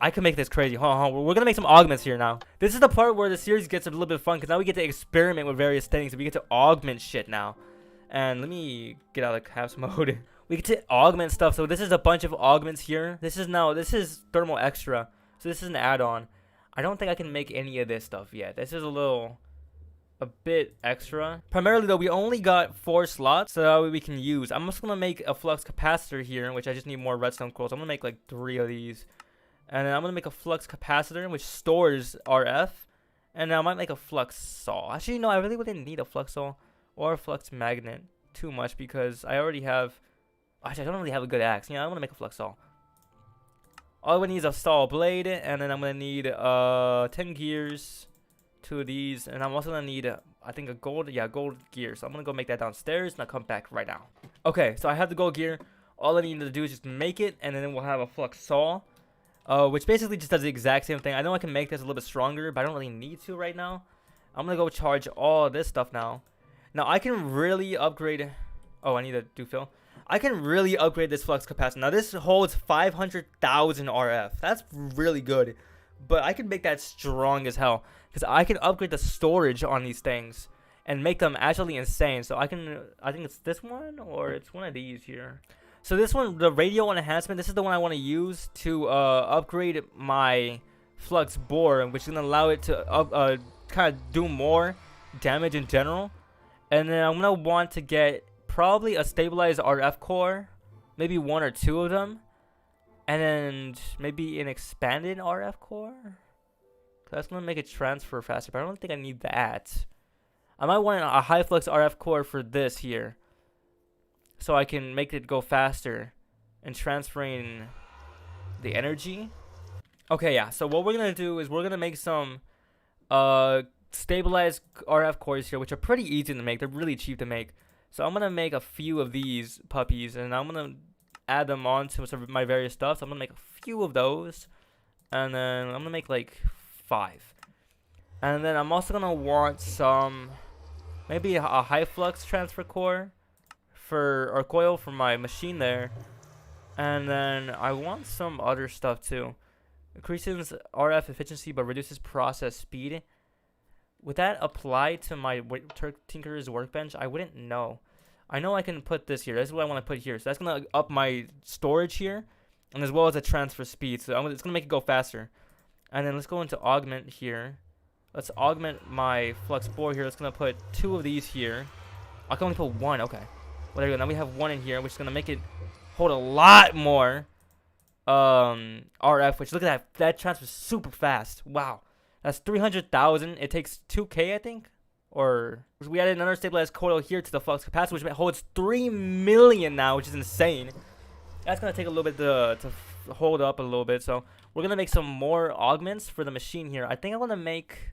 I can make this crazy. Hold on. We're gonna make some augments here now. This is the part where the series gets a little bit fun, because now we get to experiment with various things. And we get to augment shit now. And let me get out of caps mode. We get to augment stuff. So this is a bunch of augments here. This is thermal extra. So this is an add-on. I don't think I can make any of this stuff yet. This is a bit extra. Primarily though, we only got 4 slots, so that way we can use. I'm just gonna make a flux capacitor here, which I just need more redstone coils. I'm gonna make like 3 of these, and then I'm gonna make a flux capacitor which stores RF, and then I might make a flux saw. Actually, no, I really wouldn't need a flux saw or a flux magnet too much, because I already have. Actually, I don't really have a good axe. Yeah, I want to make a flux saw. All I need is a saw blade, and then I'm gonna need 10 gears. 2 of these, and I'm also gonna need I think a gold gear. So I'm gonna go make that downstairs, and I'll come back right now. Okay, so I have the gold gear. All I need to do is just make it, and then we'll have a flux saw, which basically just does the exact same thing. I know I can make this a little bit stronger, but I don't really need to right now. I'm gonna go charge all this stuff now. Now I can really upgrade. Oh, I need to do fill. I can really upgrade this flux capacitor. Now this holds 500,000 RF. That's really good. But I can make that strong as hell, because I can upgrade the storage on these things and make them actually insane. So I think it's this one, or it's one of these here. So this one, the radio enhancement, this is the one I want to use to upgrade my flux bore, which is going to allow it to kind of do more damage in general. And then I'm going to want to get probably a stabilized RF core, maybe 1 or 2 of them. And then maybe an expanded RF core. That's going to make it transfer faster, but I don't think I need that. I might want a high flux RF core for this here, so I can make it go faster and transferring the energy. Okay, yeah. So what we're going to do is we're going to make some stabilized RF cores here, which are pretty easy to make. They're really cheap to make. So I'm going to make a few of these puppies, and I'm going to add them on to some of my various stuff. So I'm gonna make a few of those, and then I'm gonna make like 5, and then I'm also gonna want some, maybe a high flux transfer core or coil for my machine there, and then I want some other stuff too. Increases RF efficiency but reduces process speed. Would that apply to my Tinkerer's workbench? I wouldn't know. I know I can put this here. That's what I want to put here. So that's going to up my storage here, and as well as the transfer speed. So it's going to make it go faster. And then let's go into augment here. Let's augment my flux bore here. Let's going to put 2 of these here. I can only put 1. Okay. Well, there we go. Now we have 1 in here, which is going to make it hold a lot more RF. Which, look at that. That transfers super fast. Wow. That's 300,000. It takes 2K, I think. Or we added another stabilized coil here to the flux capacitor, which holds 3 million now, which is insane. That's gonna take a little bit to hold up a little bit. So we're gonna make some more augments for the machine here. I think I want to make.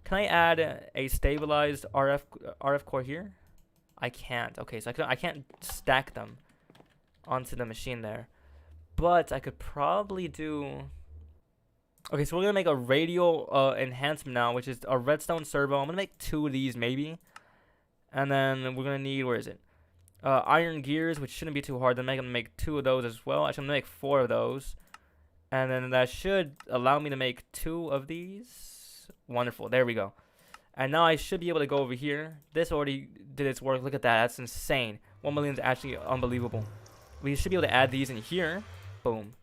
Can I add a stabilized RF core here? I can't. Okay, so I can't stack them onto the machine there, but I could probably do. Okay, so we're going to make a radio enhancement now, which is a redstone servo. I'm going to make 2 of these, maybe. And then we're going to need, where is it? Iron gears, which shouldn't be too hard. Then I'm going to make 2 of those as well. Actually, I'm going to make 4 of those. And then that should allow me to make 2 of these. Wonderful. There we go. And now I should be able to go over here. This already did its work. Look at that. That's insane. 1 million is actually unbelievable. We should be able to add these in here. Boom.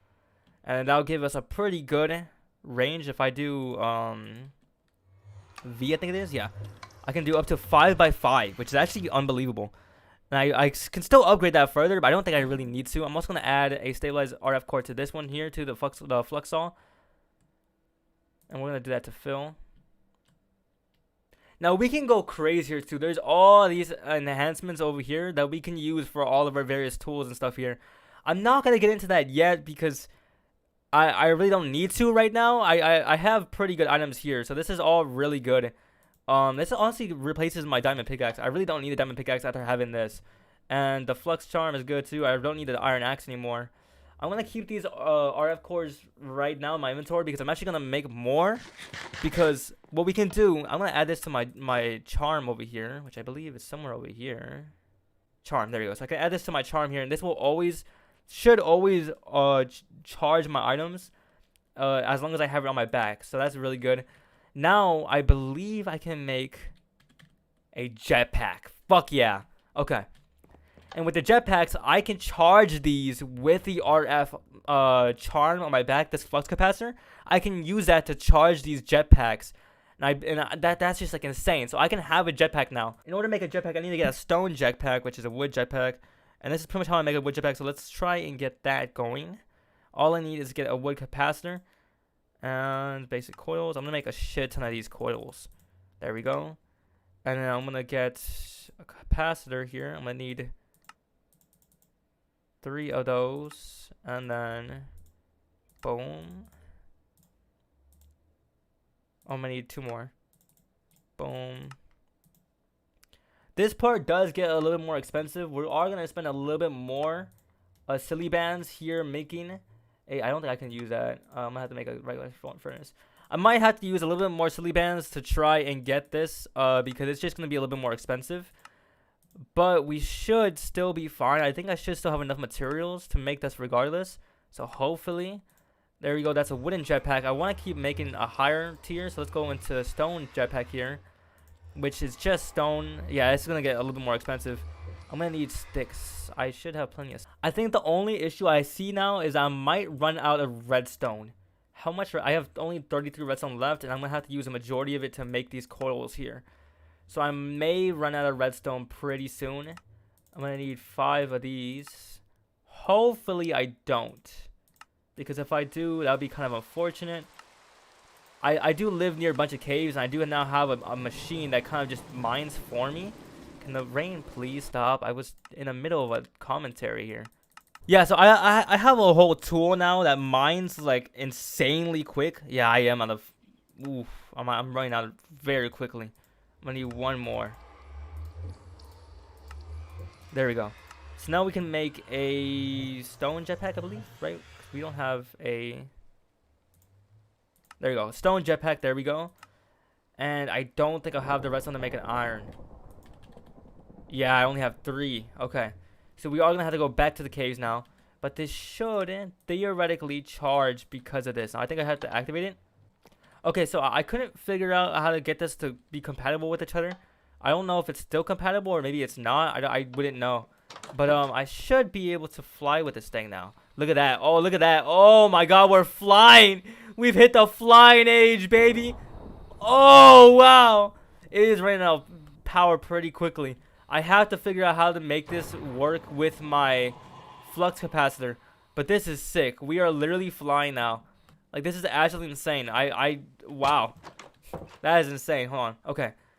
And that'll give us a pretty good range. If I do V, I think it is, yeah, I can do up to 5x5, which is actually unbelievable. And I can still upgrade that further, but I don't think I really need to. I'm also going to add a stabilized RF core to this one here, to the flux saw, and we're going to do that to fill. Now we can go crazier too. There's all these enhancements over here that we can use for all of our various tools and stuff here. I'm not going to get into that yet, because I really don't need to right now. I have pretty good items here, so this is all really good. This honestly replaces my diamond pickaxe. I really don't need a diamond pickaxe after having this. And the flux charm is good too. I don't need the iron axe anymore. I'm going to keep these RF cores right now in my inventory, because I'm actually going to make more. Because what we can do, I'm going to add this to my charm over here, which I believe is somewhere over here. Charm, there you go. So I can add this to my charm here, and this will always, should always charge my items as long as I have it on my back. So that's really good. Now I believe I can make a jetpack. Fuck yeah. Okay. And with the jetpacks, I can charge these with the RF charm on my back, this flux capacitor. I can use that to charge these jetpacks. That's just like insane. So I can have a jetpack now. In order to make a jetpack, I need to get a stone jetpack, which is a wood jetpack. And this is pretty much how I make a wood jetpack. So let's try and get that going. All I need is get a wood capacitor and basic coils. I'm going to make a shit ton of these coils. There we go. And then I'm going to get a capacitor here. I'm going to need 3 of those. And then boom. I'm going to need 2 more. Boom. This part does get a little bit more expensive. We are going to spend a little bit more silly bands here making. Hey, I don't think I can use that. I'm going to have to make a regular furnace. I might have to use a little bit more silly bands to try and get this because it's just going to be a little bit more expensive. But we should still be fine. I think I should still have enough materials to make this regardless. So hopefully, there we go. That's a wooden jetpack. I want to keep making a higher tier. So let's go into stone jetpack here, which is just stone. Yeah, it's going to get a little bit more expensive. I'm going to need sticks. I should have plenty of. I think the only issue I see now is I might run out of redstone. How much? I have only 33 redstone left, and I'm going to have to use a majority of it to make these coils here. So I may run out of redstone pretty soon. I'm going to need 5 of these. Hopefully I don't. Because if I do, that would be kind of unfortunate. I do live near a bunch of caves, and I do now have a machine that kind of just mines for me. Can the rain please stop? I was in the middle of a commentary here. Yeah, so I have a whole tool now that mines like insanely quick. Yeah, I am on the. Oof, I'm running out very quickly. I'm gonna need 1 more. There we go. So now we can make a stone jetpack, I believe, right? We don't have a. There we go, stone jetpack. There we go. And I don't think I'll have the rest of them to make an iron. Yeah, I only have 3. Okay. So we are going to have to go back to the caves now. But this should theoretically charge because of this. Now, I think I have to activate it. Okay, so I couldn't figure out how to get this to be compatible with each other. I don't know if it's still compatible or maybe it's not. I wouldn't know. But I should be able to fly with this thing now. Look at that. Oh, look at that. Oh, my God. We're flying. We've hit the flying age, baby. Oh, wow. It is running out of power pretty quickly. I have to figure out how to make this work with my flux capacitor. But this is sick. We are literally flying now. Like, this is actually insane. Wow. That is insane. Hold on. Okay.